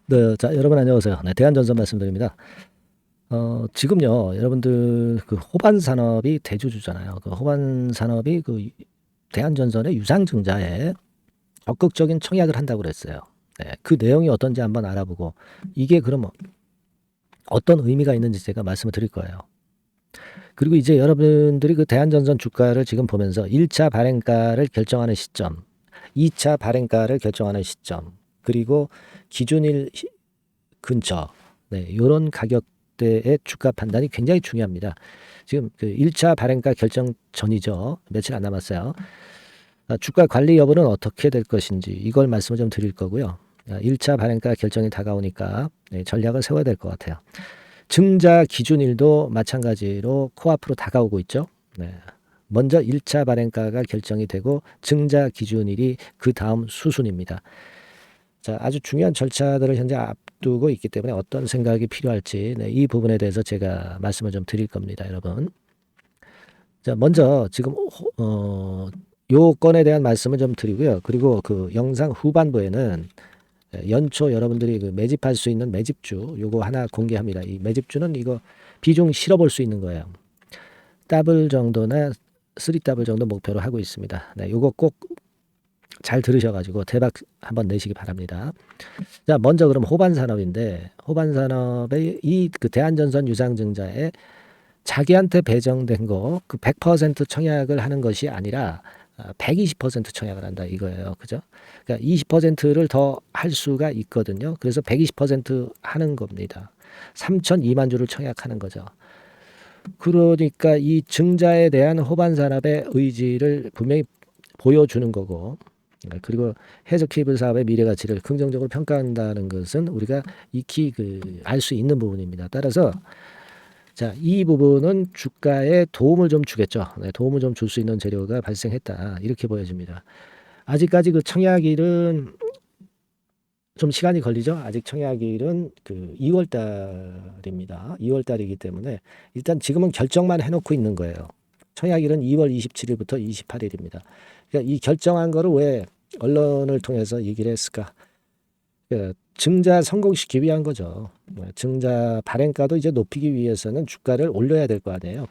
네. 자, 여러분 안녕하세요. 네, 대한전선 말씀드립니다. 지금요, 여러분들 그 호반 산업이 대주주잖아요. 그 호반 산업이 대한전선의 유상증자에 적극적인 청약을 한다고 그랬어요. 네, 그 내용이 어떤지 한번 알아보고 이게 그럼 어떤 의미가 있는지 제가 말씀을 드릴 거예요. 그리고 이제 여러분들이 그 대한전선 주가를 지금 보면서 1차 발행가를 결정하는 시점, 2차 발행가를 결정하는 시점, 그리고 기준일 근처, 네, 요런 가격대의 주가 판단이 굉장히 중요합니다. 지금 그 1차 발행가 결정 전이죠. 며칠 안 남았어요. 주가 관리 여부는 어떻게 될 것인지 이걸 말씀을 좀 드릴 거고요. 1차 발행가 결정이 다가오니까 네, 전략을 세워야 될 것 같아요. 증자 기준일도 마찬가지로 코앞으로 다가오고 있죠. 네. 먼저 1차 발행가가 결정이 되고 증자 기준일이 그 다음 수순입니다. 자, 아주 중요한 절차들을 현재 앞두고 있기 때문에 어떤 생각이 필요할지, 네, 이 부분에 대해서 제가 말씀을 좀 드릴 겁니다, 여러분. 자, 먼저 지금 요 건에 대한 말씀을 좀 드리고요. 그리고 그 영상 후반부에는 연초 여러분들이 그 매집할 수 있는 매집주 요거 하나 공개합니다. 이 매집주는 이거 비중 실어볼 수 있는 거예요. 더블 정도나 3더블 정도 목표로 하고 있습니다. 네, 요거 꼭 잘 들으셔가지고 대박 한번 내시기 바랍니다. 자, 먼저 그럼 호반 산업인데, 호반 산업의 이 그 대한전선 유상증자에 자기한테 배정된 거 그 100% 청약을 하는 것이 아니라 120% 청약을 한다 이거예요. 그죠? 그러니까 20%를 더 할 수가 있거든요. 그래서 120% 하는 겁니다. 3,002만 주를 청약하는 거죠. 그러니까 이 증자에 대한 호반 산업의 의지를 분명히 보여주는 거고, 그리고 해저 케이블 사업의 미래 가치를 긍정적으로 평가한다는 것은 우리가 익히 알 수 있는 부분입니다. 따라서 자, 이 부분은 주가에 도움을 좀 주겠죠. 네, 도움을 좀 줄 수 있는 재료가 발생했다. 이렇게 보여집니다. 아직까지 그 청약일은 좀 시간이 걸리죠. 아직 청약일은 그 2월 달입니다. 2월 달이기 때문에 일단 지금은 결정만 해놓고 있는 거예요. 청약일은 2월 27일부터 28일입니다. 그러니까 이 결정한 거를 왜 언론을 통해서 얘기를 했을까? 그러니까 증자 성공시키기 위한 거죠. 증자 발행가도 이제 높이기 위해서는 주가를 올려야 될 거 아니에요.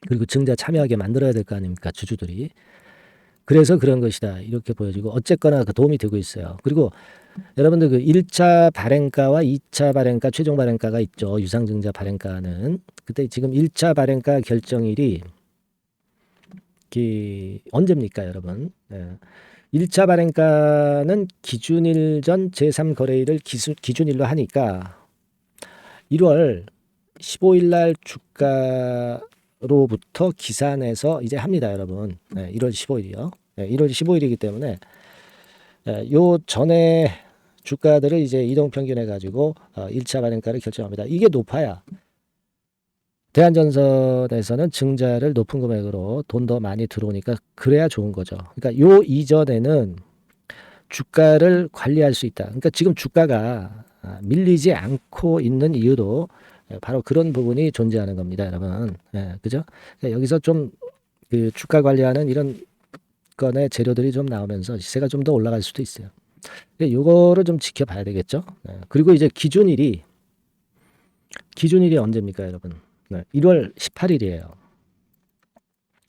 그리고 증자 참여하게 만들어야 될 거 아닙니까? 주주들이. 그래서 그런 것이다. 이렇게 보여지고 어쨌거나 그 도움이 되고 있어요. 그리고 여러분들 그 1차 발행가와 2차 발행가, 최종 발행가가 있죠. 유상증자 발행가는. 그때 지금 1차 발행가 결정일이 언제입니까, 여러분? 1차 발행가는 기준일 전 제3거래일을 기준일로 하니까 1월 15일 날 주가로부터 기산해서 이제 합니다, 여러분. 1월 15일이요. 1월 15일이기 때문에 요 전에 주가들을 이제 이동 평균해 가지고 1차 발행가를 결정합니다. 이게 높아야 대한전선에서는 증자를 높은 금액으로 돈 더 많이 들어오니까 그래야 좋은 거죠. 그러니까 요 이전에는 주가를 관리할 수 있다. 그러니까 지금 주가가 밀리지 않고 있는 이유도 바로 그런 부분이 존재하는 겁니다, 여러분. 그죠? 그러니까 여기서 좀 그 주가 관리하는 이런 건의 재료들이 좀 나오면서 시세가 좀 더 올라갈 수도 있어요. 요거를 좀 지켜봐야 되겠죠. 그리고 이제 기준일이 언제입니까, 여러분? 1월 18일이에요.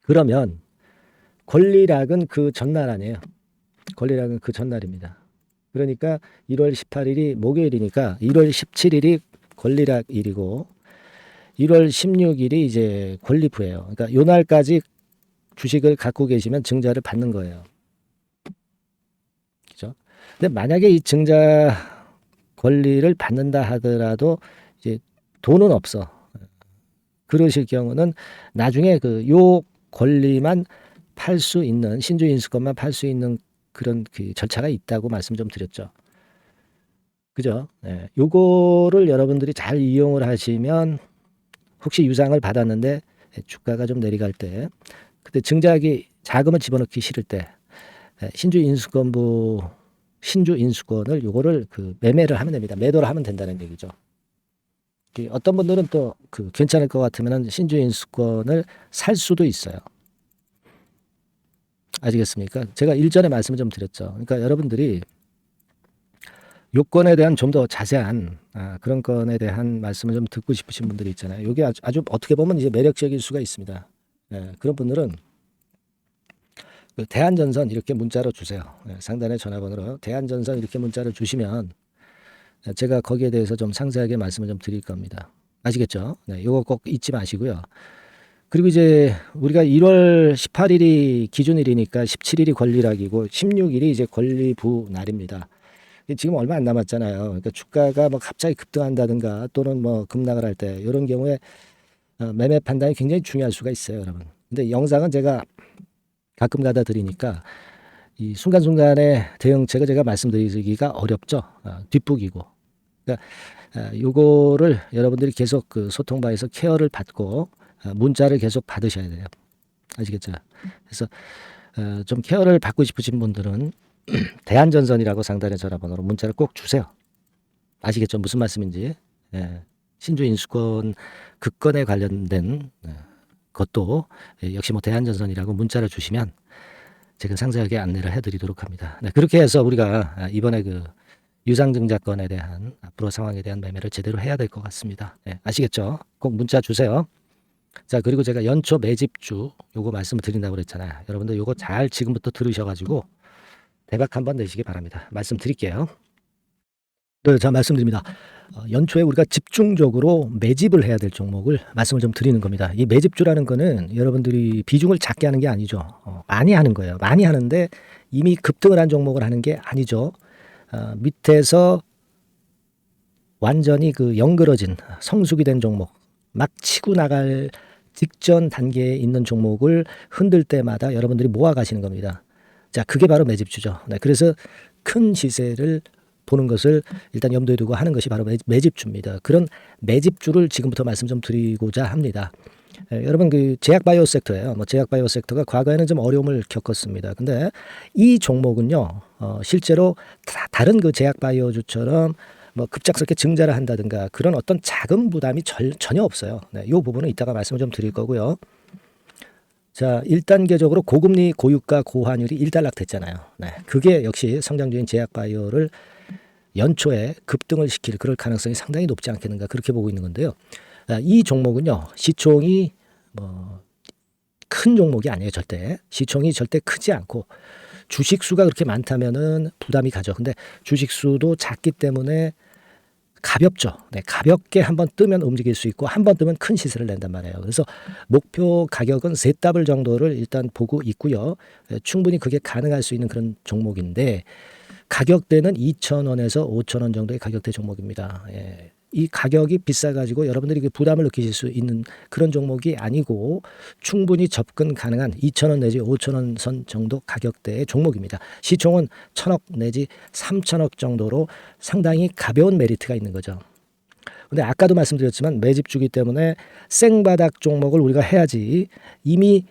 그러면 권리락은 그 전날 아니에요. 권리락은 그 전날입니다. 그러니까 1월 18일이 목요일이니까 1월 17일이 권리락일이고 1월 16일이 이제 권리부예요. 그러니까 요 날까지 주식을 갖고 계시면 증자를 받는 거예요. 그죠? 근데 만약에 이 증자 권리를 받는다 하더라도 이제 돈은 없어. 그러실 경우는 나중에 그 요 권리만 팔 수 있는 신주 인수권만 팔 수 있는 그런 그 절차가 있다고 말씀 좀 드렸죠. 그죠? 요거를 여러분들이 잘 이용을 하시면 혹시 유상을 받았는데 주가가 좀 내려갈 때 그때 증자하기 자금을 집어넣기 싫을 때 신주 인수권을 요거를 그 매매를 하면 됩니다. 매도를 하면 된다는 얘기죠. 어떤 분들은 또 그 괜찮을 것 같으면 신주 인수권을 살 수도 있어요. 아시겠습니까? 제가 일전에 말씀을 좀 드렸죠. 그러니까 여러분들이 요건에 대한 좀 더 자세한 그런 건에 대한 말씀을 좀 듣고 싶으신 분들이 있잖아요. 이게 아주 어떻게 보면 이제 매력적일 수가 있습니다. 예, 그런 분들은 그 대한전선 이렇게 문자로 주세요. 예, 상단의 전화번호로 대한전선 이렇게 문자를 주시면 제가 거기에 대해서 좀 상세하게 말씀을 좀 드릴 겁니다. 아시겠죠? 네, 요거 꼭 잊지 마시고요. 그리고 이제 우리가 1월 18일이 기준일이니까 17일이 권리락이고 16일이 이제 권리부 날입니다. 지금 얼마 안 남았잖아요. 그러니까 주가가 뭐 갑자기 급등한다든가 또는 뭐 급락을 할 때 이런 경우에 매매 판단이 굉장히 중요할 수가 있어요, 여러분. 근데 영상은 제가 가끔 가다 드리니까 이 순간순간의 대응책을 제가 말씀드리기가 어렵죠. 뒷북이고. 그러니까 요거를 여러분들이 계속 그 소통방에서 케어를 받고 문자를 계속 받으셔야 돼요. 아시겠죠? 그래서 좀 케어를 받고 싶으신 분들은 대한전선이라고 상단의 전화번호로 문자를 꼭 주세요. 아시겠죠? 무슨 말씀인지. 예. 신주인수권 급건에 관련된 것도 역시 뭐 대한전선이라고 문자를 주시면 제가 상세하게 안내를 해드리도록 합니다. 네, 그렇게 해서 우리가 이번에 그 유상증자권에 대한 앞으로 상황에 대한 매매를 제대로 해야 될 것 같습니다. 네, 아시겠죠? 꼭 문자 주세요. 자, 그리고 제가 연초 매집주 요거 말씀을 드린다고 그랬잖아요. 여러분들 요거 잘 지금부터 들으셔가지고 대박 한번 내시기 바랍니다. 말씀드릴게요. 네, 자 말씀드립니다. 연초에 우리가 집중적으로 매집을 해야 될 종목을 말씀을 좀 드리는 겁니다. 이 매집주라는 거는 여러분들이 비중을 작게 하는 게 아니죠. 많이 하는 거예요. 많이 하는데 이미 급등을 한 종목을 하는 게 아니죠. 밑에서 완전히 그 영그러진 성숙이 된 종목, 막 치고 나갈 직전 단계에 있는 종목을 흔들 때마다 여러분들이 모아 가시는 겁니다. 자, 그게 바로 매집주죠. 네, 그래서 큰 시세를 보는 것을 일단 염두에 두고 하는 것이 바로 매집주입니다. 그런 매집주를 지금부터 말씀 좀 드리고자 합니다. 여러분 그 제약바이오 섹터예요. 뭐 제약바이오 섹터가 과거에는 좀 어려움을 겪었습니다. 근데 이 종목은요, 실제로 다른 그 제약바이오주처럼 뭐 급작스럽게 증자를 한다든가 그런 어떤 자금 부담이 전혀 없어요. 네, 이 부분은 이따가 말씀을 좀 드릴 거고요. 자, 1단계적으로 고금리, 고유가, 고환율이 일단락됐잖아요. 네, 그게 역시 성장주인 제약바이오를 연초에 급등을 시킬 그럴 가능성이 상당히 높지 않겠는가 그렇게 보고 있는 건데요. 이 종목은요, 시총이 뭐 큰 종목이 아니에요. 절대 시총이 절대 크지 않고 주식 수가 그렇게 많다면은 부담이 가죠. 근데 주식 수도 작기 때문에 가볍죠. 네, 가볍게 한번 뜨면 움직일 수 있고 한번 뜨면 큰 시세를 낸단 말이에요. 그래서 목표 가격은 세 더블 정도를 일단 보고 있고요. 충분히 그게 가능할 수 있는 그런 종목인데 가격대는 2,000원에서 5,000원 정도의 가격대 종목입니다. 예. 이 가격이 비싸가지고 여러분들이 그 부담을 느끼실 수 있는 그런 종목이 아니고 충분히 접근 가능한 2,000원 내지 5,000원 선 정도 가격대의 종목입니다. 시총은 1,000억 내지 3,000억 정도로 상당히 가벼운 메리트가 있는 거죠. 근데 아까도 말씀드렸지만 매집주기 때문에 생바닥 종목을 우리가 해야지 이미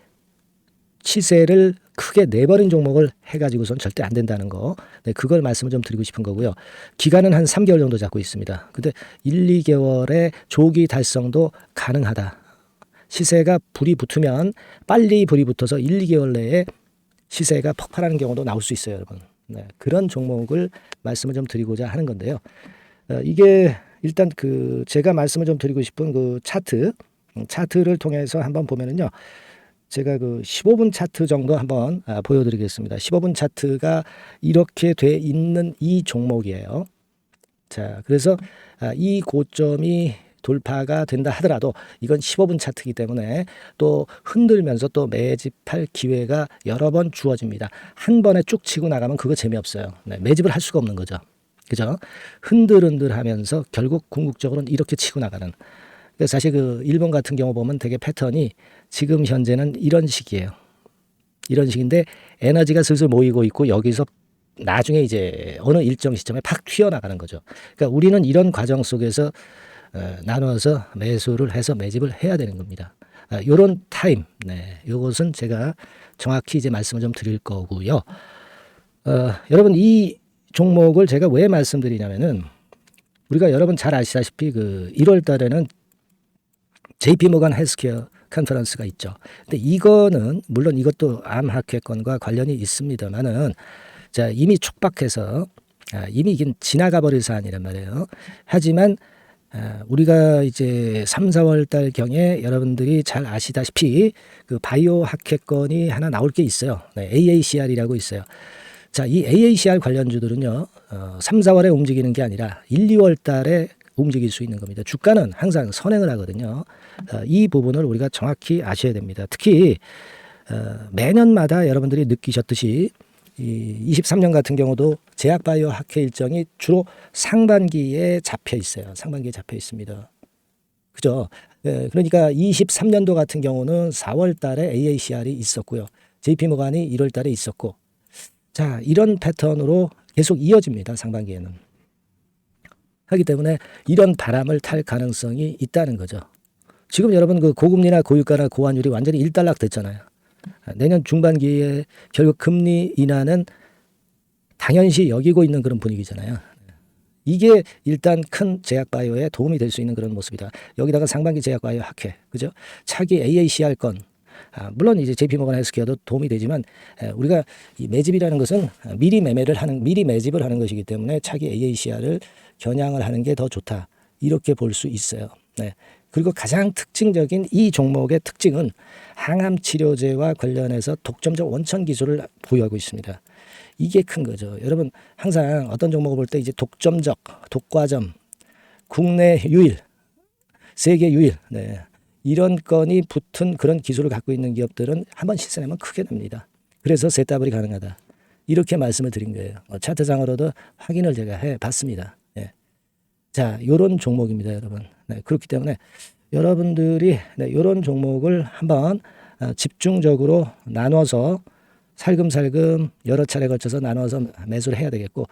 시세를 크게 내버린 종목을 해가지고선 절대 안 된다는 거. 네, 그걸 말씀을 좀 드리고 싶은 거고요. 기간은 한 3개월 정도 잡고 있습니다. 근데 1, 2개월의 조기 달성도 가능하다. 시세가 불이 붙으면 빨리 불이 붙어서 1, 2개월 내에 시세가 폭발하는 경우도 나올 수 있어요, 여러분. 네, 그런 종목을 말씀을 좀 드리고자 하는 건데요. 이게 일단 그 제가 말씀을 좀 드리고 싶은 그 차트를 통해서 한번 보면은요. 제가 그 15분 차트 정도 한번 보여드리겠습니다. 15분 차트가 이렇게 돼 있는 이 종목이에요. 자, 그래서 이 고점이 돌파가 된다 하더라도 이건 15분 차트이기 때문에 또 흔들면서 또 매집할 기회가 여러 번 주어집니다. 한 번에 쭉 치고 나가면 그거 재미없어요. 네, 매집을 할 수가 없는 거죠. 그죠? 흔들흔들하면서 결국 궁극적으로는 이렇게 치고 나가는. 사실 그 일본 같은 경우 보면 되게 패턴이 지금 현재는 이런 식이에요. 이런 식인데 에너지가 슬슬 모이고 있고 여기서 나중에 이제 어느 일정 시점에 팍 튀어나가는 거죠. 그러니까 우리는 이런 과정 속에서 나눠서 매수를 해서 매집을 해야 되는 겁니다. 요런 타임, 네, 요것은 제가 정확히 이제 말씀을 좀 드릴 거고요. 여러분 이 종목을 제가 왜 말씀드리냐면은 우리가 여러분 잘 아시다시피 그 1월 달에는 JP 모간 헬스케어 컨퍼런스가 있죠. 근데 이거는 물론 이것도 암 학회권과 관련이 있습니다만은 자 이미 촉박해서 이미 이게 지나가 버릴 사안이란 말이에요. 하지만 우리가 이제 3, 4월 달 경에 여러분들이 잘 아시다시피 그 바이오 학회건이 하나 나올 게 있어요. 네, AACR이라고 있어요. 자, 이 AACR 관련주들은요, 3, 4월에 움직이는 게 아니라 1, 2월 달에 움직일 수 있는 겁니다. 주가는 항상 선행을 하거든요. 이 부분을 우리가 정확히 아셔야 됩니다. 특히 매년마다 여러분들이 느끼셨듯이 이 23년 같은 경우도 제약바이오 학회 일정이 주로 상반기에 잡혀 있어요. 상반기에 잡혀 있습니다. 그죠? 그러니까 23년도 같은 경우는 4월 달에 AACR이 있었고요. JP모간이 1월 달에 있었고, 자, 이런 패턴으로 계속 이어집니다. 상반기에는. 하기 때문에 이런 바람을 탈 가능성이 있다는 거죠. 지금 여러분 그 고금리나 고유가나 고환율이 완전히 일단락 됐잖아요. 내년 중반기에 결국 금리 인하는 당연시 여기고 있는 그런 분위기잖아요. 이게 일단 큰 제약바이오에 도움이 될 수 있는 그런 모습이다. 여기다가 상반기 제약바이오 학회, 그죠? 차기 AACR 건, 물론 이제 JP모건 헬스케어도 도움이 되지만 우리가 이 매집이라는 것은 미리 매집을 하는 것이기 때문에 차기 AACR을 겨냥을 하는 게 더 좋다. 이렇게 볼 수 있어요. 네. 그리고 가장 특징적인 이 종목의 특징은 항암 치료제와 관련해서 독점적 원천 기술을 보유하고 있습니다. 이게 큰 거죠. 여러분 항상 어떤 종목을 볼 때 이제 독점적, 독과점, 국내 유일, 세계 유일, 네. 이런 건이 붙은 그런 기술을 갖고 있는 기업들은 한번 실수하면 크게 됩니다. 그래서 세따블이 가능하다. 이렇게 말씀을 드린 거예요. 차트상으로도 확인을 제가 해봤습니다. 네. 자, 요런 종목입니다, 여러분. 네, 그렇기 때문에 여러분들이 이런 종목을 한번 집중적으로 나눠서 살금살금 여러 차례 걸쳐서 나눠서 매수를 해야 되겠고,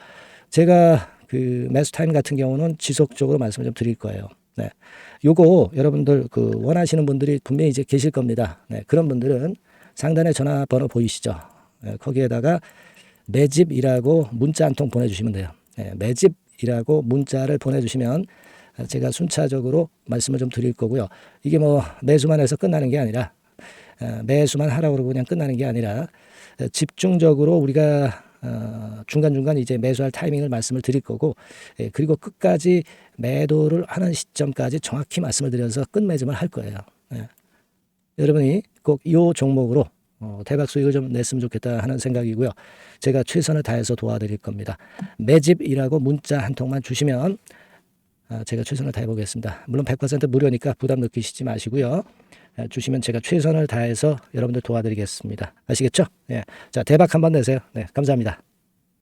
제가 그 매수 타임 같은 경우는 지속적으로 말씀을 좀 드릴 거예요. 네, 요거 여러분들 그 원하시는 분들이 분명히 이제 계실 겁니다. 네, 그런 분들은 상단에 전화번호 보이시죠? 네, 거기에다가 매집이라고 문자 한 통 보내주시면 돼요. 네, 매집이라고 문자를 보내주시면 제가 순차적으로 말씀을 좀 드릴 거고요. 이게 뭐 매수만 해서 끝나는 게 아니라 매수만 하라고 그러고 그냥 끝나는 게 아니라 집중적으로 우리가 중간중간 이제 매수할 타이밍을 말씀을 드릴 거고, 그리고 끝까지 매도를 하는 시점까지 정확히 말씀을 드려서 끝매짐을 할 거예요. 여러분이 꼭 이 종목으로 대박 수익을 좀 냈으면 좋겠다 하는 생각이고요. 제가 최선을 다해서 도와드릴 겁니다. 매집이라고 문자 한 통만 주시면 제가 최선을 다해 보겠습니다. 물론 100% 무료니까 부담 느끼시지 마시고요. 주시면 제가 최선을 다해서 여러분들 도와드리겠습니다. 아시겠죠? 예. 자, 대박 한번 내세요. 네, 감사합니다.